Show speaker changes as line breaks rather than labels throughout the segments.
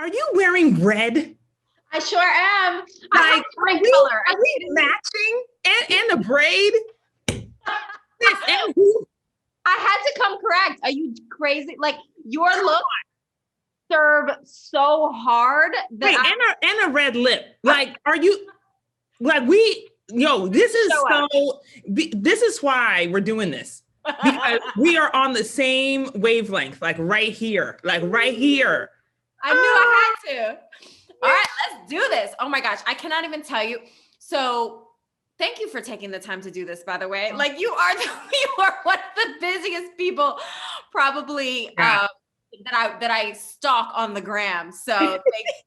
Are you wearing red?
I sure am. I
Like,
have my color.
are we matching? And the braid? This and who?
I had to come correct. Are you crazy? Like your look serve so hard that
Wait, and a red lip. Like, are you like this is this is why we're doing this. Because we are on the same wavelength, like right here. Like right here.
I knew I had to. All right, let's do this. Oh my gosh, I cannot even tell you. So thank you for taking the time to do this, by the way. Like you are one of the busiest people probably that I stalk on the gram. So thank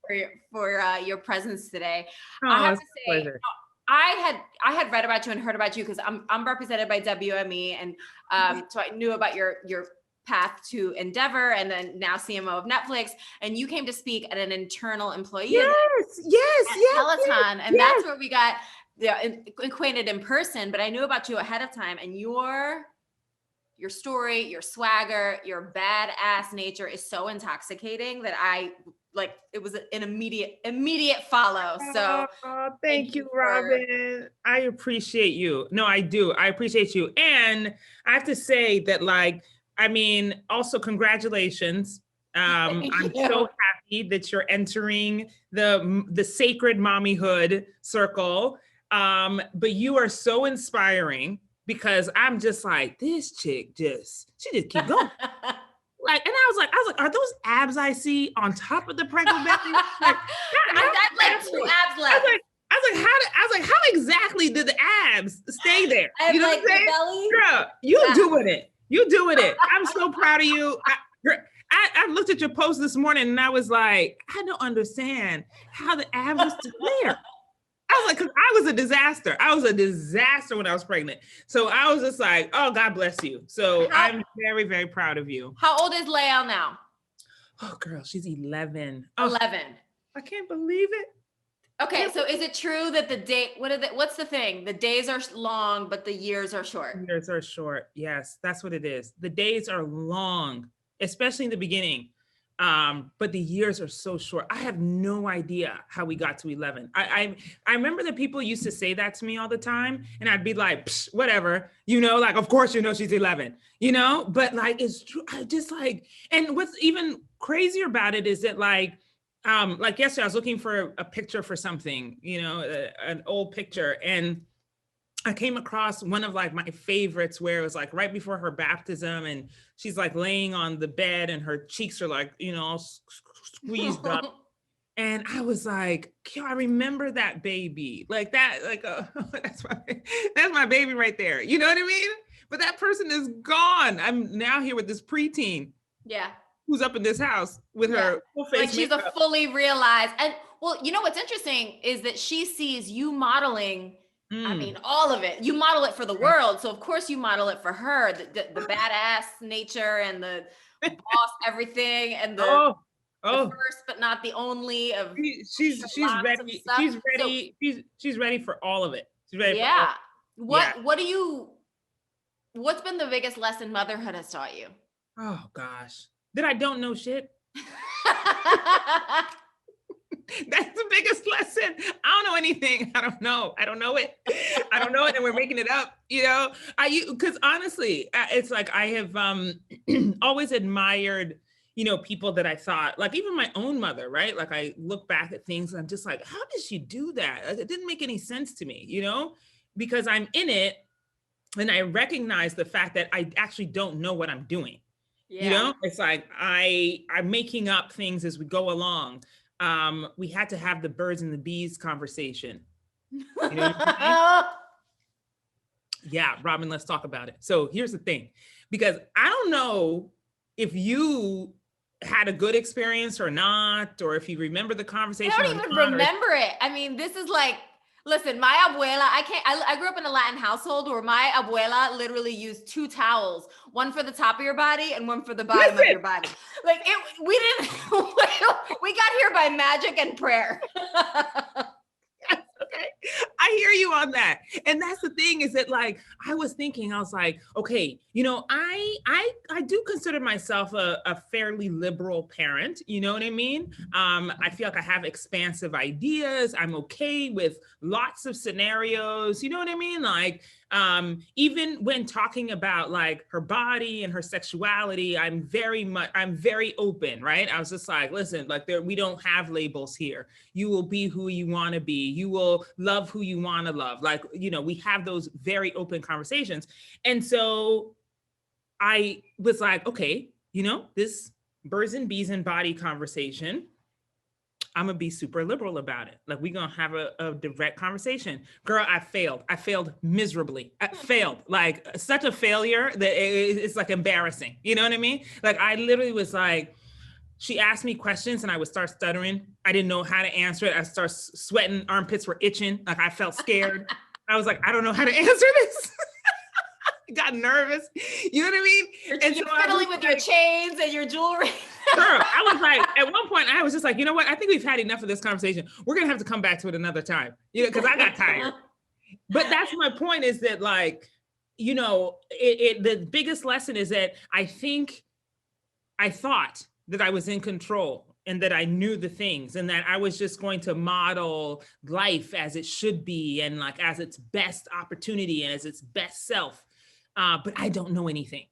you for your presence today. I have to say, I had read about you and heard about you because I'm represented by WME, and so I knew about your path to Endeavor and then now CMO of Netflix, and you came to speak at an internal employee event at Peloton, and that's where we got acquainted in person. But I knew about you ahead of time, and your story, your swagger, your badass nature is so intoxicating that I like. It was an immediate follow. So
thank you, Robin. I appreciate you. No, I do. I appreciate you, and I have to say that, like, I mean, also congratulations. I'm so happy that you're entering the sacred mommyhood circle. But you are so inspiring because I'm just like, this chick she just keep going. Like, and I was like, are those abs I see on top of the pregnant belly? Like,
I have like 2 abs left.
I was like, how exactly did the abs stay there?
I have, you know, like, what I'm saying? Belly.
Girl, you doing it. You doing it. I'm so proud of you. I looked at your post this morning and I was like, I don't understand how the abs are still there. I was like, because I was a disaster. I was a disaster when I was pregnant. So I was just like, oh, God bless you. So I'm very, very proud of you.
How old is Lael now?
Oh, girl, she's 11.
11.
I can't believe it.
Okay, so is it true that what's the thing? The days are long, but the years are short.
Years are short. Yes, that's what it is. The days are long, especially in the beginning. But the years are so short. I have no idea how we got to 11. I remember that people used to say that to me all the time, and I'd be like, whatever, like, of course, she's 11, but like, it's true. I just like, and what's even crazier about it is that like yesterday I was looking for a picture for something, an old picture, and I came across one of like my favorites where it was like right before her baptism, and she's like laying on the bed and her cheeks are like, all squeezed up. And I was like, I remember that baby, like that, like, that's my baby right there. You know what I mean? But that person is gone. I'm now here with this preteen.
Yeah.
Who's up in this house with her full face
like she's makeup. A fully realized. And well, what's interesting is that she sees you modeling. I mean, all of it. You model it for the world. So of course you model it for her, the badass nature and the boss everything and the first but not the only of
she's ready. She's ready. So, she's ready for all of it. She's ready
what's been the biggest lesson motherhood has taught you?
Oh gosh. That I don't know shit. That's the biggest lesson. I don't know anything. I don't know it. And we're making it up, because honestly, it's like I have always admired, people that I thought, like even my own mother, right? Like I look back at things and I'm just like, how did she do that? It didn't make any sense to me, because I'm in it and I recognize the fact that I actually don't know what I'm doing. Yeah. It's like I'm making up things as we go along. We had to have the birds and the bees conversation. Yeah, Robin, let's talk about it. So here's the thing, because I don't know if you had a good experience or not, or if you remember the conversation.
I don't even remember it. I mean, this is like, listen, my abuela, I grew up in a Latin household where my abuela literally used 2 towels, one for the top of your body and one for the bottom of your body. Like we got here by magic and prayer.
Okay. I hear you on that. And that's the thing is that like, I was thinking, I was like, okay, you know, I do consider myself a fairly liberal parent. You know what I mean? I feel like I have expansive ideas. I'm okay with lots of scenarios. You know what I mean? Like, even when talking about like her body and her sexuality, I'm very open, right? I was just like, listen, like we don't have labels here. You will be who you want to be. You will love who you want to love. Like, you know, we have those very open conversations. And so I was like, okay, you know, this birds and bees and body conversation, I'm gonna be super liberal about it. Like, we're gonna have a direct conversation. Girl, I failed. I failed miserably. I failed, like such a failure that it's like embarrassing. You know what I mean? Like, I literally was like, she asked me questions and I would start stuttering. I didn't know how to answer it. I start sweating, armpits were itching. Like, I felt scared. I was like, I don't know how to answer this. Got nervous. You know what I mean?
You're fiddling with your chains and your jewelry.
Girl, I was like, at one point, I was just like, you know what? I think we've had enough of this conversation. We're gonna have to come back to it another time, you know, because I got tired. But that's my point is that, like, you know, the biggest lesson is that I thought that I was in control and that I knew the things and that I was just going to model life as it should be and like as its best opportunity and as its best self. But I don't know anything.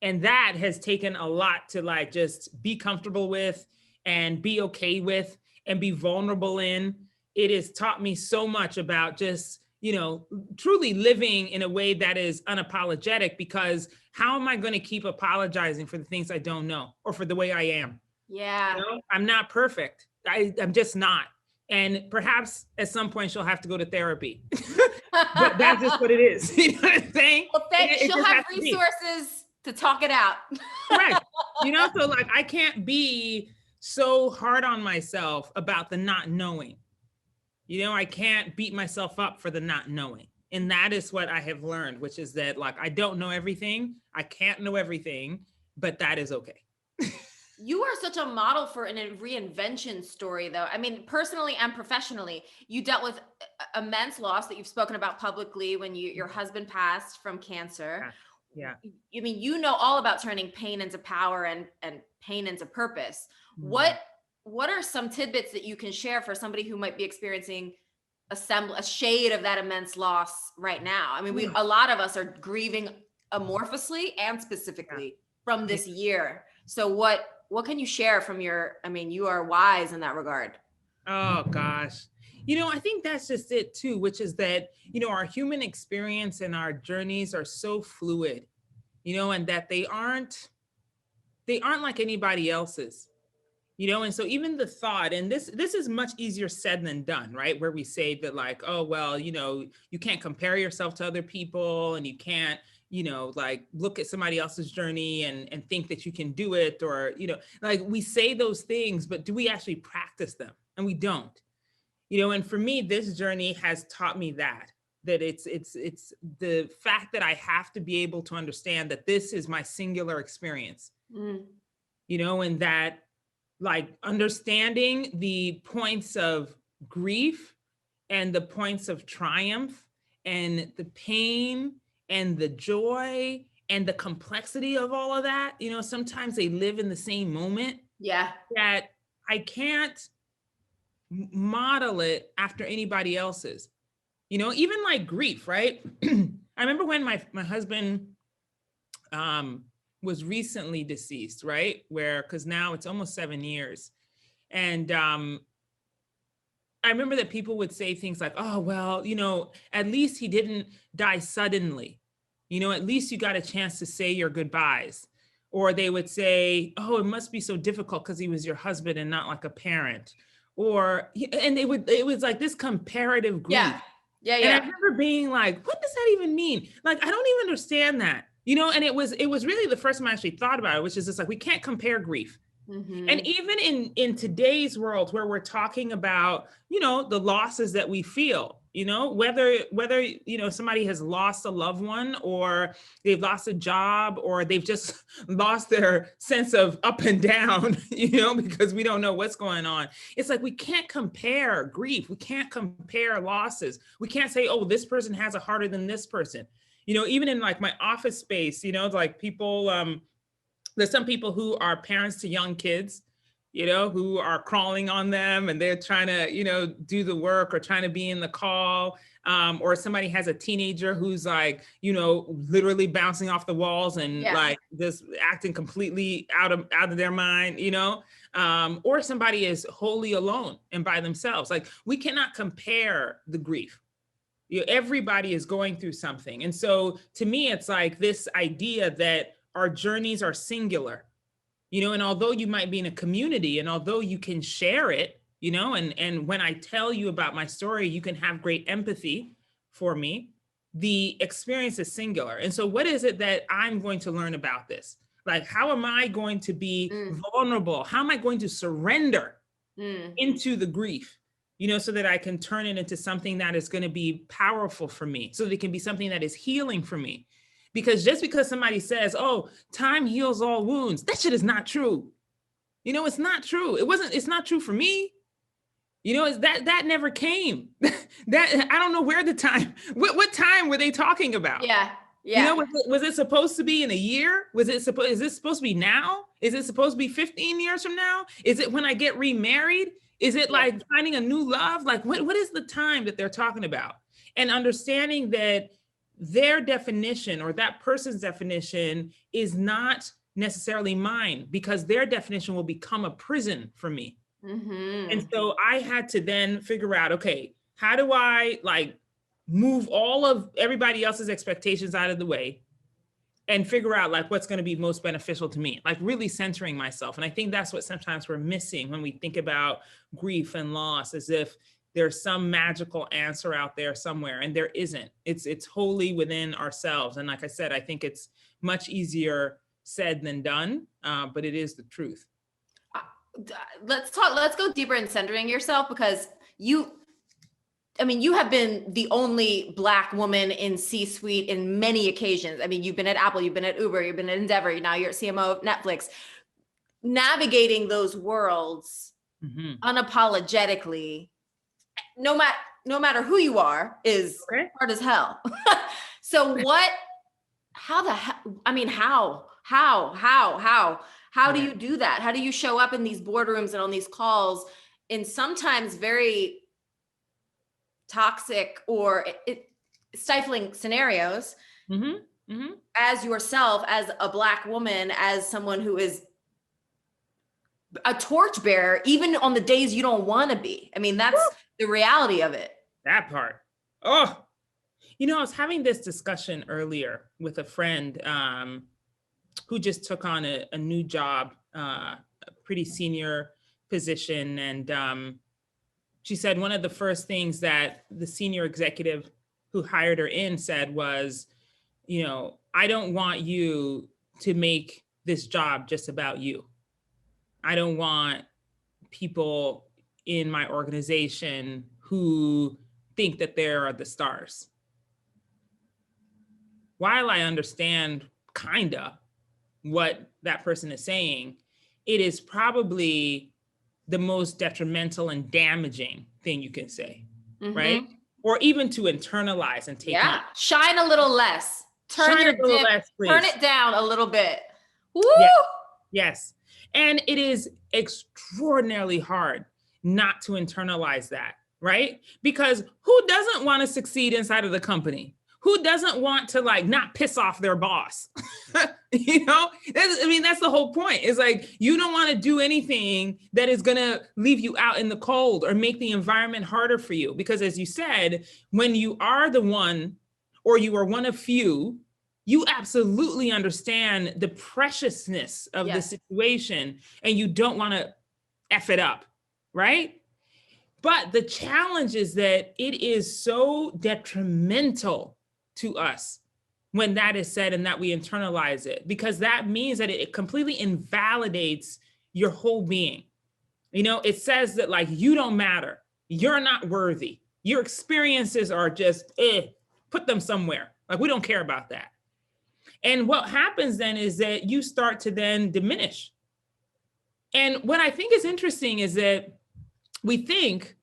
And that has taken a lot to like just be comfortable with and be okay with and be vulnerable in. It has taught me so much about just, you know, truly living in a way that is unapologetic, because how am I going to keep apologizing for the things I don't know or for the way I am?
Yeah.
You know, I'm not perfect. I'm just not. And perhaps at some point she'll have to go to therapy. But that's just what it is. You know what I'm saying?
Well, she'll have resources to talk it out.
Correct. You know, so like I can't be so hard on myself about the not knowing. You know, I can't beat myself up for the not knowing. And that is what I have learned, which is that like I don't know everything. I can't know everything, but that is okay.
You are such a model for a reinvention story, though. I mean, personally and professionally, you dealt with immense loss that you've spoken about publicly when your husband passed from cancer.
Yeah.
I mean, you know all about turning pain into power and pain into purpose. Mm. What are some tidbits that you can share for somebody who might be experiencing a shade of that immense loss right now? I mean, a lot of us are grieving amorphously and specifically from this year. So what can you share from you are wise in that regard.
Oh gosh. You know, I think that's just it too, which is that, you know, our human experience and our journeys are so fluid, you know, and that they aren't like anybody else's, you know. And so even the thought, and this is much easier said than done, right? Where we say that like, oh, well, you know, you can't compare yourself to other people and you can't, you know, like look at somebody else's journey and think that you can do it, or, you know, like we say those things, but do we actually practice them? And we don't. You know, and for me, this journey has taught me that it's the fact that I have to be able to understand that this is my singular experience, you know, and that like understanding the points of grief and the points of triumph and the pain and the joy and the complexity of all of that, you know, sometimes they live in the same moment.
Yeah.
That I can't model it after anybody else's, you know, even like grief, right? I remember when my husband was recently deceased, right? Because now it's almost 7 years. And I remember that people would say things like, oh, well, you know, at least he didn't die suddenly. You know, at least you got a chance to say your goodbyes. Or they would say, oh, it must be so difficult because he was your husband and not like a parent. And it was like this comparative grief.
Yeah.
And I remember being like, what does that even mean? Like, I don't even understand that, you know? And it was really the first time I actually thought about it, which is just like, we can't compare grief. And even in today's world where we're talking about, the losses that we feel, whether somebody has lost a loved one, or they've lost a job, or they've just lost their sense of up and down, because we don't know what's going on. It's like, we can't compare grief. We can't compare losses. We can't say, oh, this person has it harder than this person. Even in like my office space, like people, there's some people who are parents to young kids, who are crawling on them, and they're trying to, do the work or trying to be in the call. Or somebody has a teenager who's like, literally bouncing off the walls and like just acting completely out of their mind, or somebody is wholly alone and by themselves. Like, we cannot compare the grief. Everybody is going through something. And so to me, it's like this idea that our journeys are singular, and although you might be in a community, and although you can share it, and when I tell you about my story, you can have great empathy for me, the experience is singular. And so what is it that I'm going to learn about this? Like, how am I going to be vulnerable? How am I going to surrender into the grief, so that I can turn it into something that is going to be powerful for me, so that it can be something that is healing for me. Because just because somebody says, oh, time heals all wounds, that shit is not true. It's not true. It's not true for me. That never came. That, I don't know where the time, what time were they talking about?
Yeah. Yeah.
Was it supposed to be in a year? Is this supposed to be now? Is it supposed to be 15 years from now? Is it when I get remarried? Is it like finding a new love? Like, what is the time that they're talking about? And understanding that their definition, or that person's definition, is not necessarily mine, because their definition will become a prison for me. And so I had to then figure out, okay, how do I like move all of everybody else's expectations out of the way and figure out like what's going to be most beneficial to me, like really centering myself. And I think that's what sometimes we're missing when we think about grief and loss, as if there's some magical answer out there somewhere, and there isn't. It's wholly within ourselves. And like I said, I think it's much easier said than done, but it is the truth.
Let's go deeper in centering yourself, because you have been the only Black woman in C-suite in many occasions. I mean, you've been at Apple, you've been at Uber, you've been at Endeavor, now you're CMO of Netflix. Navigating those worlds unapologetically, no matter who you are, is hard as hell. So how do you do that? How do you show up in these boardrooms and on these calls in sometimes very toxic or stifling scenarios as yourself, as a Black woman, as someone who is a torchbearer, even on the days you don't want to be? I mean, that's the reality of it.
That part. Oh, I was having this discussion earlier with a friend who just took on a new job, a pretty senior position. And she said one of the first things that the senior executive who hired her in said was, I don't want you to make this job just about you. I don't want people in my organization who think that they're the stars. While I understand kinda what that person is saying, it is probably the most detrimental and damaging thing you can say, right? Or even to internalize and take on.
Shine a little less. Turn it down a little bit. Woo!
Yes. And it is extraordinarily hard not to internalize that, right? Because who doesn't want to succeed inside of the company? Who doesn't want to like not piss off their boss? That's the whole point. Is like, you don't want to do anything that is going to leave you out in the cold or make the environment harder for you. Because as you said, when you are the one, or you are one of few, you absolutely understand the preciousness of the situation, and you don't want to F it up, right? But the challenge is that it is so detrimental to us when that is said and that we internalize it, because that means that it completely invalidates your whole being. You know, it says that like, you don't matter. You're not worthy. Your experiences are just, put them somewhere. Like, we don't care about that. And what happens then is that you start to then diminish. And what I think is interesting is that we think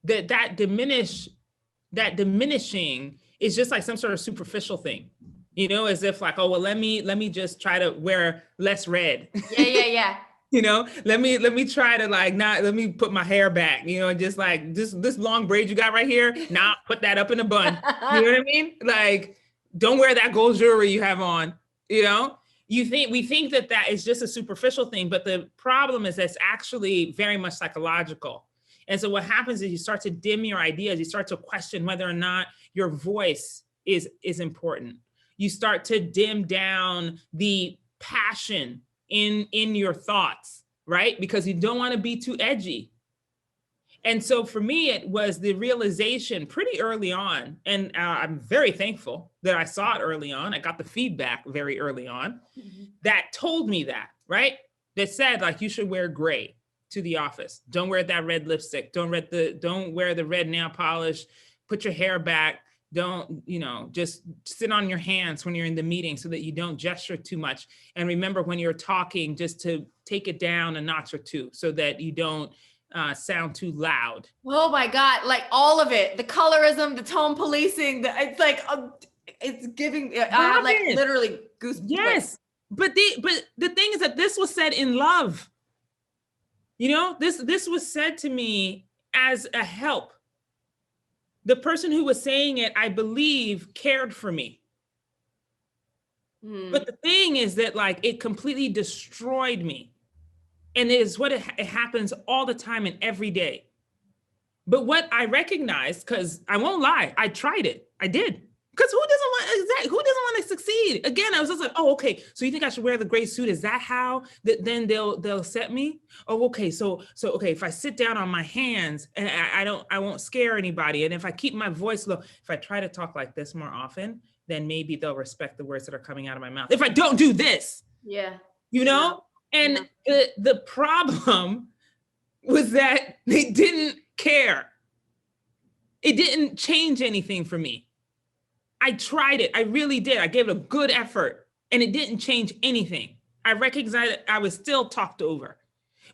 that diminishing is just like some sort of superficial thing, you know, as if like, oh, well, let me just try to wear less red.
Yeah.
You know, let me try to like, not, let me put my hair back, you know, just like this long braid you got right here. Now put that up in a bun. You know what I mean? Like, don't wear that gold jewelry you have on, you know? We think that is just a superficial thing, but the problem is that's actually very much psychological. And so what happens is you start to dim your ideas. You start to question whether or not your voice is important. You start to dim down the passion in your thoughts, right? Because you don't want to be too edgy. And so for me, it was the realization pretty early on, and I'm very thankful that I saw it early on. I got the feedback very early on that told me that, right? That said, like, you should wear gray to the office. Don't wear that red lipstick. Don't wear the red nail polish. Put your hair back. Don't, you know, just sit on your hands when you're in the meeting so that you don't gesture too much. And remember when you're talking, just to take it down a notch or two so that you don't sound too loud.
Oh my God. Like all of it, the colorism, the tone policing, it's like, it's giving, I have like literally goosebumps.
Yes. But the thing is that this was said in love. You know, this was said to me as a help. The person who was saying it, I believe, cared for me. But the thing is that like, it completely destroyed me. And it is what it happens all the time and every day. But what I recognized, because I won't lie, I tried it. I did. Because who doesn't want to succeed? Again, I was just like, oh, okay. So you think I should wear the gray suit? Is that how then they'll accept me? Oh, okay. So okay, if I sit down on my hands and I won't scare anybody. And if I keep my voice low, if I try to talk like this more often, then maybe they'll respect the words that are coming out of my mouth. If I don't do this, you know? And the problem was that they didn't care. It didn't change anything for me. I tried it. I really did. I gave it a good effort and it didn't change anything. I recognized that I was still talked over.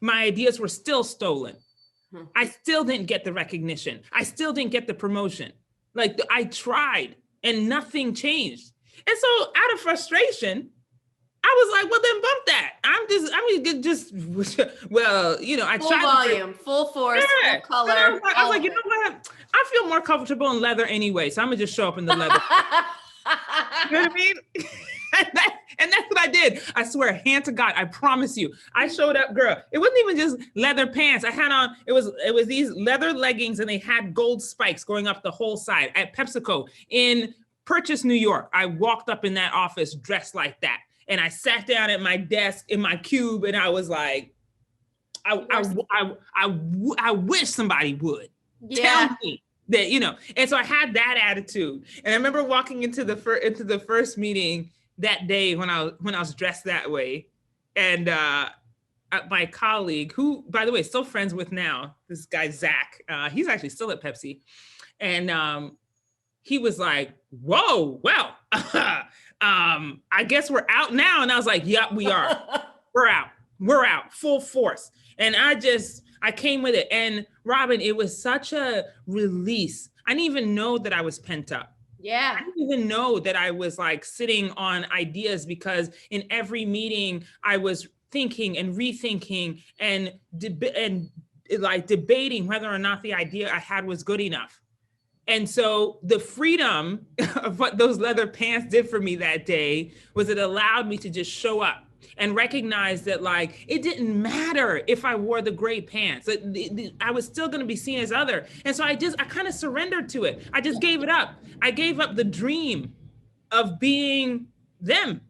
My ideas were still stolen. I still didn't get the recognition. I still didn't get the promotion. Like, I tried and nothing changed. And so out of frustration, I was like, well, then bump that. Well, you know, I tried.
Full volume, full force, full color.
I was like, you know what? I feel more comfortable in leather anyway, so I'm gonna just show up in the leather. You know what I mean? and that's what I did. I swear, hand to God, I promise you. I showed up, girl. It wasn't even just leather pants. I had on, it was these leather leggings and they had gold spikes going up the whole side at PepsiCo in Purchase, New York. I walked up in that office dressed like that. And I sat down at my desk in my cube and I was like, I wish somebody would tell me that, you know. And so I had that attitude. And I remember walking into the first meeting that day when I was dressed that way. And my colleague, who, by the way, still friends with now, this guy, Zach, he's actually still at Pepsi. And he was like, whoa, well, I guess we're out now. And I was like, yep, we are. We're out, full force. And I came with it. And Robin, it was such a release. I didn't even know that I was pent up.
Yeah.
I didn't even know that I was like sitting on ideas, because in every meeting I was thinking and rethinking and like debating whether or not the idea I had was good enough. And so the freedom of what those leather pants did for me that day was it allowed me to just show up and recognize that, like, it didn't matter if I wore the gray pants. I was still going to be seen as other. And so I kind of surrendered to it. I just gave it up. I gave up the dream of being them,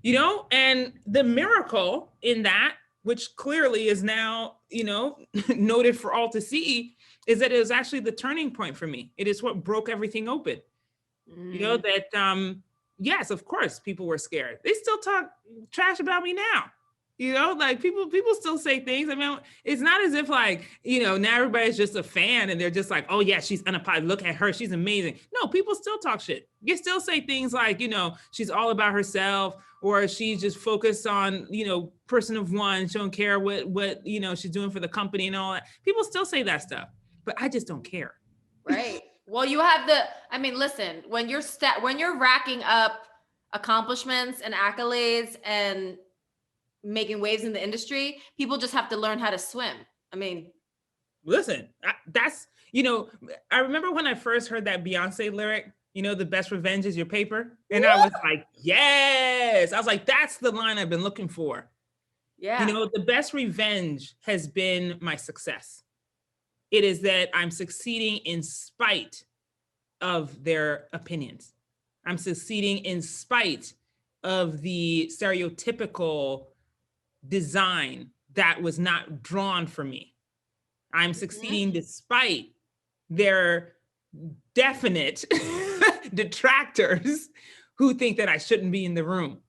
you know, and the miracle in that, which clearly is now, you know, noted for all to see, is that it was actually the turning point for me. It is what broke everything open. You know, that, yes, of course, people were scared. They still talk trash about me now. You know, like people still say things. I mean, it's not as if like, you know, now everybody's just a fan and they're just like, oh yeah, she's unapologetic. Look at her, she's amazing. No, people still talk shit. You still say things like, you know, she's all about herself, or she's just focused on, you know, person of one. She don't care what you know she's doing for the company and all that. People still say that stuff, but I just don't care.
Right. Well, you have I mean, listen, when you're racking up accomplishments and accolades and making waves in the industry, people just have to learn how to swim. I mean,
listen, that's, you know, I remember when I first heard that Beyonce lyric, you know, the best revenge is your paper. And I was like, yes. I was like, that's the line I've been looking for.
yeah.
You know, the best revenge has been my success. It is that I'm succeeding in spite of their opinions. I'm succeeding in spite of the stereotypical design that was not drawn for me. I'm succeeding despite their definite detractors who think that I shouldn't be in the room.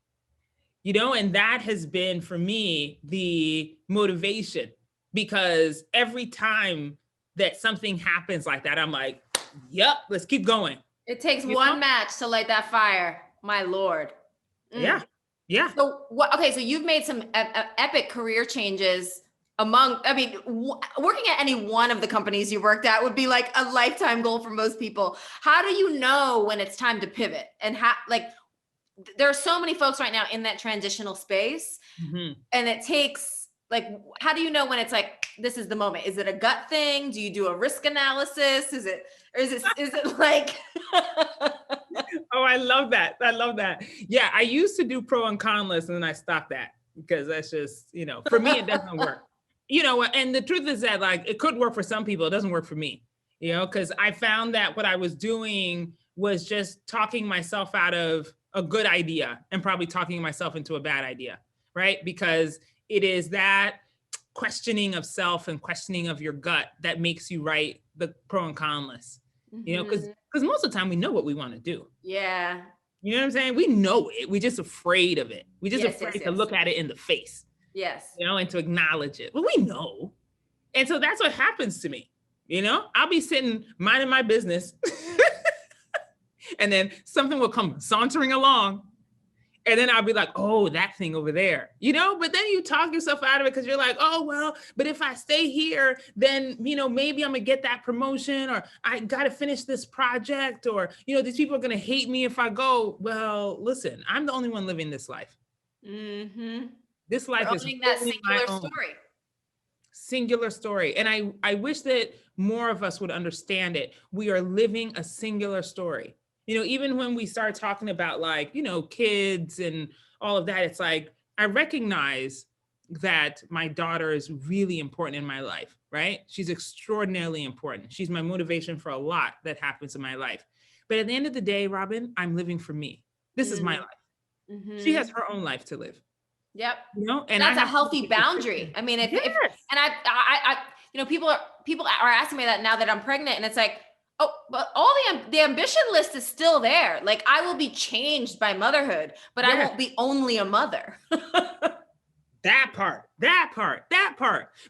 You know, and that has been for me the motivation, because every time that something happens like that, I'm like, yep, let's keep going.
It takes one match to light that fire, my Lord.
Yeah. Yeah.
So okay, so you've made some epic career changes working at any one of the companies you worked at would be like a lifetime goal for most people. How do you know when it's time to pivot? And how, like, there are so many folks right now in that transitional space, and it takes, like, how do you know when it's like, this is the moment? Is it a gut thing? Do you do a risk analysis? Is it like,
oh, I love that. I love that. Yeah. I used to do pro and con lists, and then I stopped that because that's just, you know, for me, it doesn't work. You know, and the truth is that, like, it could work for some people. It doesn't work for me, you know, because I found that what I was doing was just talking myself out of a good idea and probably talking myself into a bad idea, right? Because it is that questioning of self and questioning of your gut that makes you write the pro and con list, you know, because most of the time we know what we want to do.
Yeah.
You know what I'm saying? We know it. We're just afraid of it. We're just afraid to look at it in the face.
Yes.
You know, and to acknowledge it. But we know. And so that's what happens to me. You know, I'll be sitting minding my business and then something will come sauntering along. And then I'll be like, oh, that thing over there, you know, but then you talk yourself out of it because you're like, oh, well, but if I stay here, then, you know, maybe I'm gonna get that promotion, or I got to finish this project, or, you know, these people are going to hate me if I go. Well, listen, I'm the only one living this life. This life is
that singular story.
Singular story. And I wish that more of us would understand it. We are living a singular story. You know, even when we start talking about, like, you know, kids and all of that, it's like, I recognize that my daughter is really important in my life, right? She's extraordinarily important. She's my motivation for a lot that happens in my life. But at the end of the day, Robin, I'm living for me. This is my life. She has her own life to live.
Yep.
You know, and
that's a healthy boundary. I mean, if I you know, people are asking me that now that I'm pregnant, and it's like, oh, but all the ambition list is still there. Like, I will be changed by motherhood, but I won't be only a mother.
that part,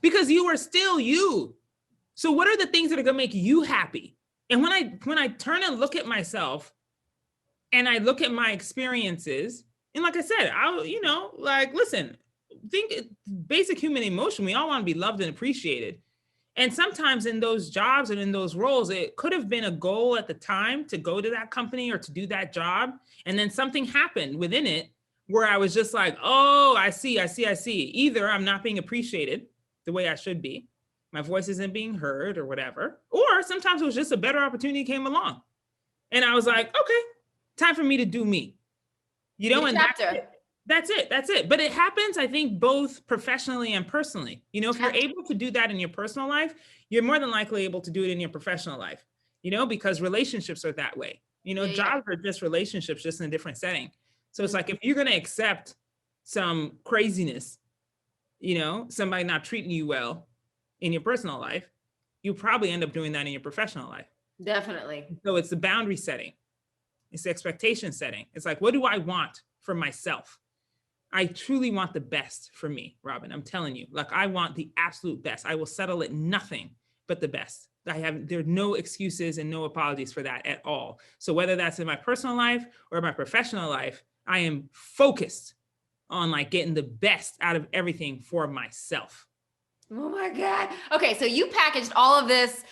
because you are still you. So what are the things that are going to make you happy? And when I turn and look at myself and I look at my experiences, and like I said, you know, like, listen, think basic human emotion. We all want to be loved and appreciated. And sometimes in those jobs and in those roles, it could have been a goal at the time to go to that company or to do that job. And then something happened within it where I was just like, oh, I see. Either I'm not being appreciated the way I should be, my voice isn't being heard or whatever, or sometimes it was just a better opportunity came along. And I was like, okay, time for me to do me. You know, and that's it. But it happens, I think, both professionally and personally. You know, if you're able to do that in your personal life, you're more than likely able to do it in your professional life, you know, because relationships are that way. You know, jobs are just relationships, just in a different setting. So it's like, if you're going to accept some craziness, you know, somebody not treating you well in your personal life, you probably end up doing that in your professional life.
Definitely.
So it's the boundary setting. It's the expectation setting. It's like, what do I want for myself? I truly want the best for me, Robin. I'm telling you, like, I want the absolute best. I will settle at nothing but the best. There are no excuses and no apologies for that at all. So whether that's in my personal life or my professional life, I am focused on like getting the best out of everything for myself.
Oh my God. Okay. So you packaged all of this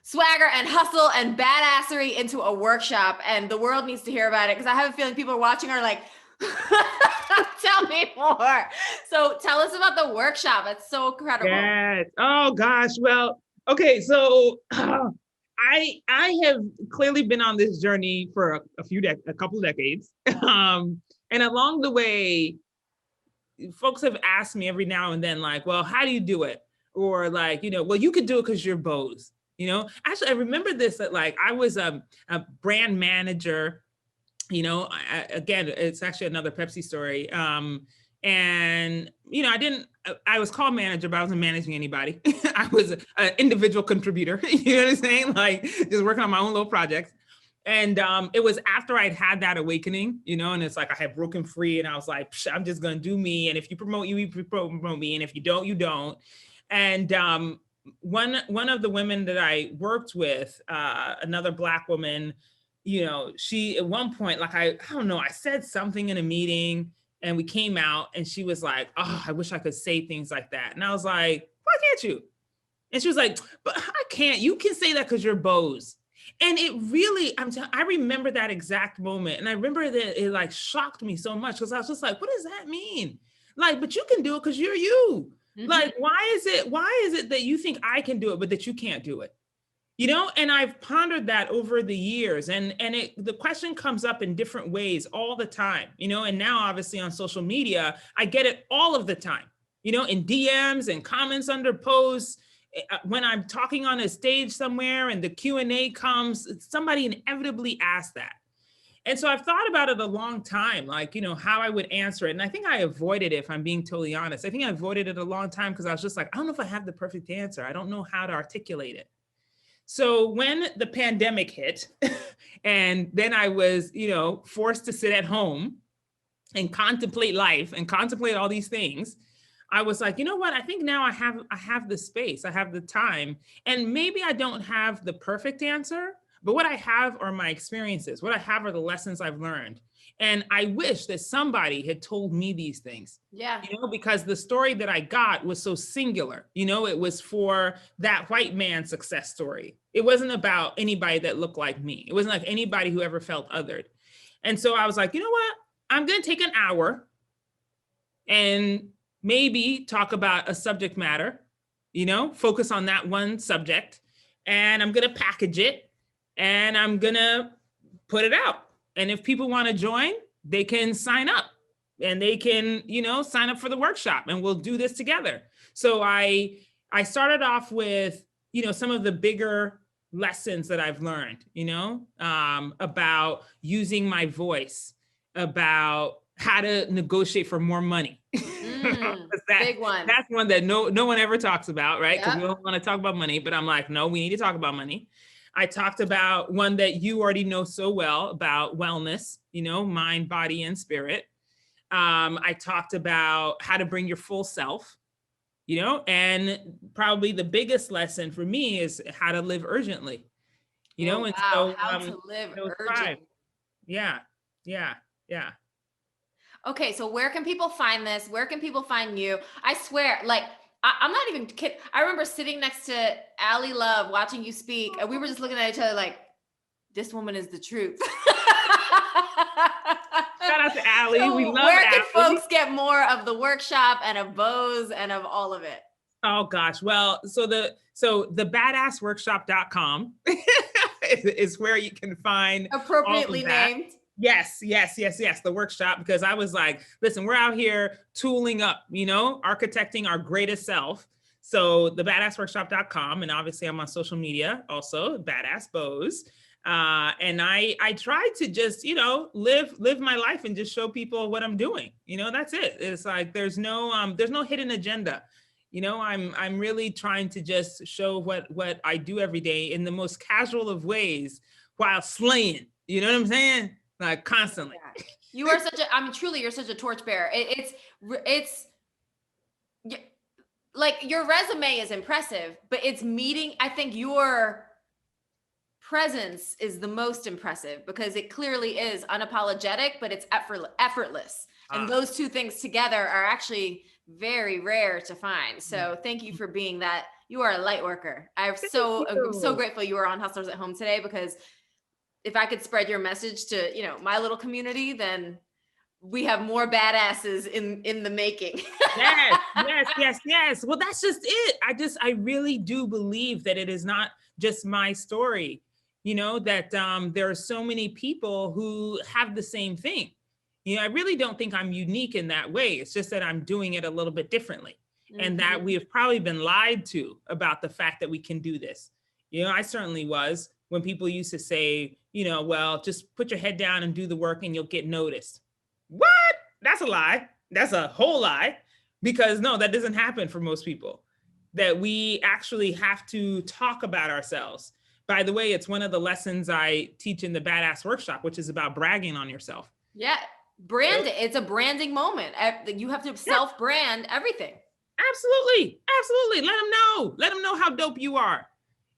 swagger and hustle and badassery into a workshop, and the world needs to hear about it, because I have a feeling people are watching are like, tell me more. So tell us about the workshop. It's so incredible.
Yes. Oh gosh. Well, okay. So I have clearly been on this journey for a couple of decades. And along the way, folks have asked me every now and then, like, well, how do you do it? Or like, well, you could do it because you're Boz. Actually, I remember this, that like I was a brand manager, again, it's actually another Pepsi story. And, I was called manager, but I wasn't managing anybody. I was an individual contributor, you know what I'm saying? Like just working on my own little projects. And it was after I'd had that awakening, and it's like I had broken free and I was like, I'm just going to do me. And if you promote you promote me. And if you don't, you don't. And one of the women that I worked with, another Black woman, she at one point, like, I don't know, I said something in a meeting and we came out and she was like, oh, I wish I could say things like that. And I was like, why can't you? And she was like, but I can't. You can say that because you're Boz. And it really, I remember that exact moment. And I remember that it like shocked me so much because I was just like, what does that mean? Like, but you can do it because you're you. Mm-hmm. Like, why is it that you think I can do it, but that you can't do it? And I've pondered that over the years, and the question comes up in different ways all the time, and now obviously on social media, I get it all of the time, in DMs and comments under posts. When I'm talking on a stage somewhere and the Q&A comes, somebody inevitably asks that. And so I've thought about it a long time, like, how I would answer it. And I think I avoided it, if I'm being totally honest. I think I avoided it a long time because I was just like, I don't know if I have the perfect answer. I don't know how to articulate it. So when the pandemic hit and then I was, forced to sit at home and contemplate life and contemplate all these things, I was like, you know what? I think now I have the space, I have the time, and maybe I don't have the perfect answer, but what I have are my experiences. What I have are the lessons I've learned. And I wish that somebody had told me these things.
Yeah.
Because the story that I got was so singular. It was for that white man's success story. It wasn't about anybody that looked like me. It wasn't like anybody who ever felt othered. And so I was like, you know what? I'm going to take an hour and maybe talk about a subject matter, focus on that one subject, and I'm going to package it and I'm going to put it out. And if people want to join, they can sign up and they can, sign up for the workshop and we'll do this together. So I started off with, some of the bigger lessons that I've learned, about using my voice, about how to negotiate for more money.
Big one.
That's one that no one ever talks about, right? Because we don't want to talk about money, but I'm like, no, we need to talk about money. I talked about one that you already know so well, about wellness, mind, body, and spirit. I talked about how to bring your full self, and probably the biggest lesson for me is how to live urgently,
and
wow.
So how to live urgently.
Yeah.
Okay, so where can people find this? Where can people find you? I swear, like, I'm not even kidding. I remember sitting next to Ally Love watching you speak, and we were just looking at each other like, this woman is the truth.
Shout out to Ally. So we love
where can folks get more of the workshop and of Boz and of all of it?
Oh gosh. Well, so the badassworkshop.com is where you can find
appropriately named.
Yes. The workshop, because I was like, listen, we're out here tooling up, architecting our greatest self. So the badassworkshop.com, and obviously I'm on social media also, Badass Boz. And I try to just, live my life and just show people what I'm doing. That's it. It's like, there's no hidden agenda. I'm really trying to just show what I do every day in the most casual of ways while slaying, you know what I'm saying? Like constantly.
You are such a, I mean, truly, you're such a torchbearer. It's y- like your resume is impressive, but it's meeting, I think your presence is the most impressive because it clearly is unapologetic, but it's effortless. And
Ah,
those two things together are actually very rare to find. So thank you for being that. You are a light worker.
thank
I'm so
you.
grateful you were on Hustlers at Home today because if I could spread your message to, my little community, then we have more badasses in the making.
Yes, yes, yes, yes. Well, that's just it. I really do believe that it is not just my story, that there are so many people who have the same thing. I really don't think I'm unique in that way. It's just that I'm doing it a little bit differently. And that we
Mhm.
have probably been lied to about the fact that we can do this. I certainly was when people used to say, well, just put your head down and do the work and you'll get noticed. What? That's a lie. That's a whole lie because no, that doesn't happen for most people. That we actually have to talk about ourselves. By the way, it's one of the lessons I teach in the Badass Workshop, which is about bragging on yourself.
Yeah, brand it. It's a branding moment. You have to
Yeah,
self-brand everything.
absolutely, absolutely. Let them know. Let them know how dope you are.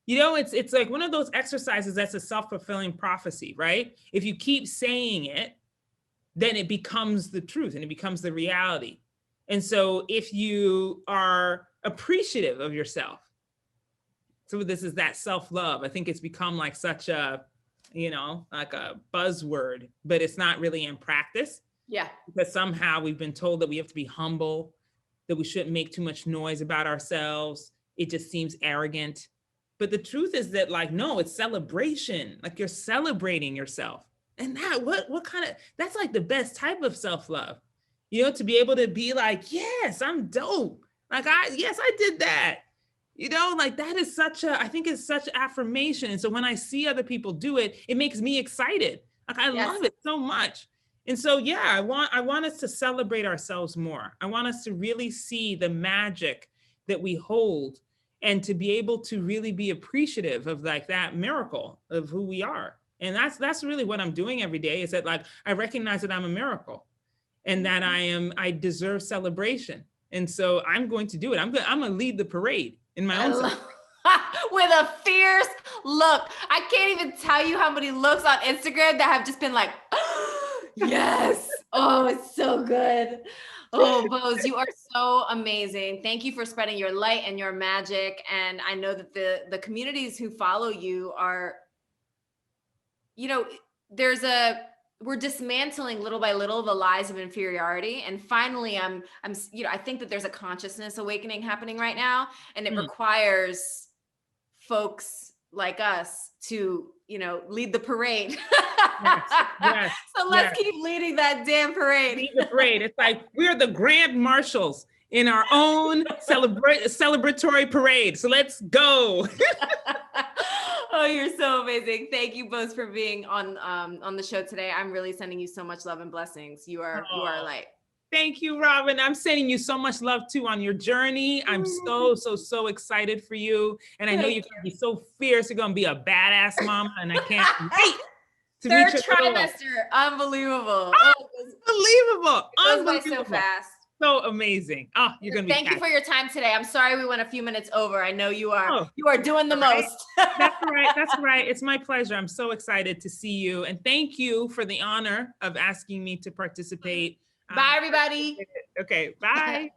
It's like one of those exercises that's a self-fulfilling prophecy, right? If you keep saying it, then it becomes the truth and it becomes the reality. And so if you are appreciative of yourself, so this is that self-love. I think it's become like such a, like a buzzword, but it's not really in practice
Yeah.
because somehow we've been told that we have to be humble, that we shouldn't make too much noise about ourselves. It just seems arrogant. But the truth is that, like, no, it's celebration. Like you're celebrating yourself. And that what kind of that's like the best type of self-love. To be able to be like, yes, I'm dope. Like I did that. Like that is I think it's such affirmation. And so when I see other people do it, it makes me excited. Like I
Yes.
love it so much. And so yeah, I want us to celebrate ourselves more. I want us to really see the magic that we hold and to be able to really be appreciative of like that miracle of who we are. And that's really what I'm doing every day is that like I recognize that I'm a miracle and that I deserve celebration. And so I'm going to do it. I'm going to lead the parade in my
I
own
love
celebration.
with a fierce look. I can't even tell you how many looks on Instagram that have just been like, yes. Oh, it's so good. Oh, Bose, you are so amazing. Thank you for spreading your light and your magic. And I know that the communities who follow you are, you know, there's a we're dismantling little by little the lies of inferiority. And finally, I think that there's a consciousness awakening happening right now, and it
Mm,
requires folks like us to, lead the parade.
yes, yes,
So let's
yes.
keep leading that damn parade.
Lead the parade. It's like we're the grand marshals in our own celebratory parade. So let's go.
Oh, you're so amazing. Thank you both for being on the show today. I'm really sending you so much love and blessings. You are a
Oh,
light.
thank you, Robin. I'm sending you so much love too on your journey. I'm so, so, so excited for you. And I know
Thank
you're going to be so fierce. You're going to be a badass mama. And I can't wait to meet
Third
your little one.
trimester. Unbelievable. Oh,
Unbelievable.
it goes by so
Unbelievable.
fast.
So amazing. Oh, you're going to be
Thank you for your time today. I'm sorry we went a few minutes over. I know you are
Oh,
doing the
right.
most.
That's right. That's right. It's my pleasure. I'm so excited to see you. And thank you for the honor of asking me to participate.
Bye, everybody.
Okay. Bye.